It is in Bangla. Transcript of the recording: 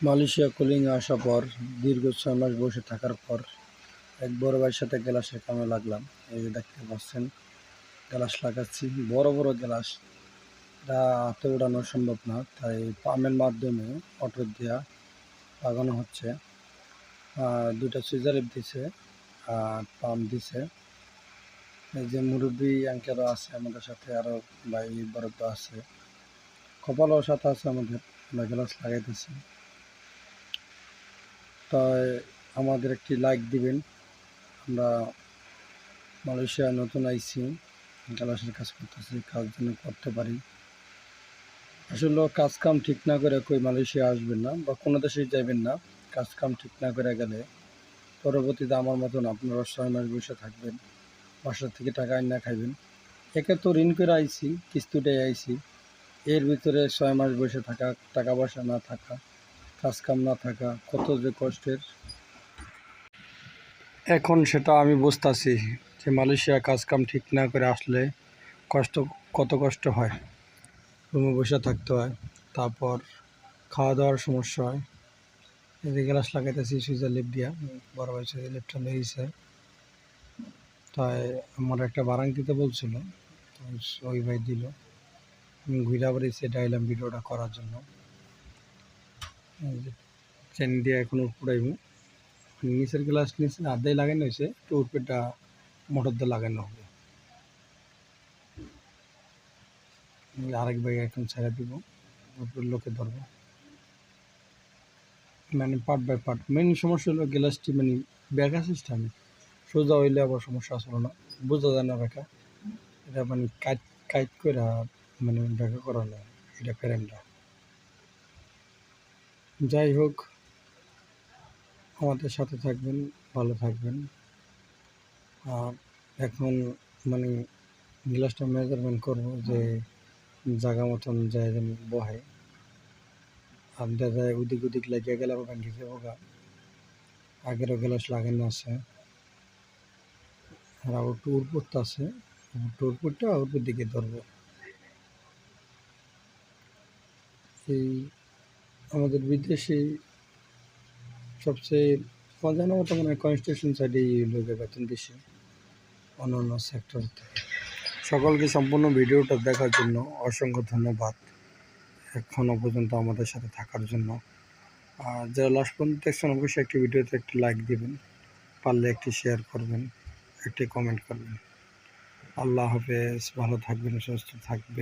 মালয়েশিয়া কুলিং আসার পর দীর্ঘ 6 মাস বসে থাকার পর এক বড় ভাইয়ের সাথে গ্লাসের কামে লাগলাম। এই যে দেখতে পাচ্ছেন গ্লাস লাগাচ্ছি, বড় বড় গ্লাস, এটা হাতে ওঠানো সম্ভব না, তাই পাম্পের মাধ্যমে অটো দিয়া লাগানো হচ্ছে। দুটা সুইজার দিছে আর পাম্প দিছে। এই যে মুরব্বী আঙ্কেলও আছে আমাদের সাথে, আরো ভাই বড় আছে, কপালও সাথে আছে আমাদের, আমরা গ্লাস লাগাইতেছি। তাই আমাদের একটি লাইক দিবেন। আমরা মালয়েশিয়া নতুন আইছি, গ্লাসের কাজ করতেছি, কাজ যেন করতে পারি। আসলে কাজ কাম ঠিক না করে কই মালয়েশিয়া আসবেন না বা কোনো দেশে যাবেন না। কাজ কাম ঠিক না করে গেলে পরবর্তীতে আমার মতন আপনারা 6 মাস বসে থাকবেন, বাসার থেকে টাকা আইনা খাইবেন। একে তো ঋণ করে আইছি, কিস্তিটাই আইছি, এর ভিতরে 6 মাস বসে থাকা, টাকা পয়সা না থাকা, কাজ কাম না থাকা, কত যে কষ্টের। এখন সেটা আমি বুঝতেছি যে মালয়েশিয়া কাজ কাম ঠিক না করে আসলে কত কষ্ট হয়। রুমে বসে থাকতে হয়, তারপর খাওয়া দাওয়ার সমস্যা হয়। এই যে গ্লাস লাগাইতেছি সুইজার লিপ দিয়া, বড় ভাই সুইজার লিপটা লেগেছে। তাই আমার একটা বারাং দিতে বলছিল, ওই ভাই দিল। আমি ঘুরে আবার এসে ডাইলাম ভিডিওটা করার জন্য। চেন দিয়ে এখন পুরাইব। নিচের গ্লাস নিচে আদায় লাগানো হয়েছে, তো উপরটা মোটর দিয়ে লাগানো হবে। আরেক ভাই এখন ছেড়ে দিব, উপর লোকে ধরবো, মানে পার্ট বাই পার্ট। মেন সমস্যা হলো গ্লাসটি মানে ব্যাকা সিস্টেমে সোজা হইলে আবার সমস্যা আসলো না, বোঝা যায় না ব্যাকা। এটা মানে কাইট করে মানে ব্যাকা করা না, এটা ফ্রেমটা। যাই হোক, আমাদের সাথে থাকবেন, ভালো থাকবেন। আর এখন মানে গ্লাসটা মেজারমেন্ট করবো যে জায়গা মতন যায় যেন বহে, আর দেখা যায় ওদিক লাগিয়ে গেলে আবার ভাঙ্গি যাবো গা। আগেরও গ্লাস লাগানো আছে, আর আবার টুর পড়তে আছে, টুর পড়তে উপর দিকে ধরবো। এই আমাদের বিদেশে সবচেয়ে মজানো মতো মানে কনস্ট্রাকশন সাইডে লোকের বেতন বেশি অন্যান্য সেক্টর থেকে। সকলকে সম্পূর্ণ ভিডিওটা দেখার জন্য অসংখ্য ধন্যবাদ, এখনও পর্যন্ত আমাদের সাথে থাকার জন্য। আর যারা লাস্ট পর্যন্ত দেখছেন অবশ্যই একটি ভিডিওতে একটি লাইক দিবেন, পারলে একটি শেয়ার করবেন, একটি কমেন্ট করবেন। আল্লাহ হাফেজ, ভালো থাকবেন, সুস্থ থাকবেন।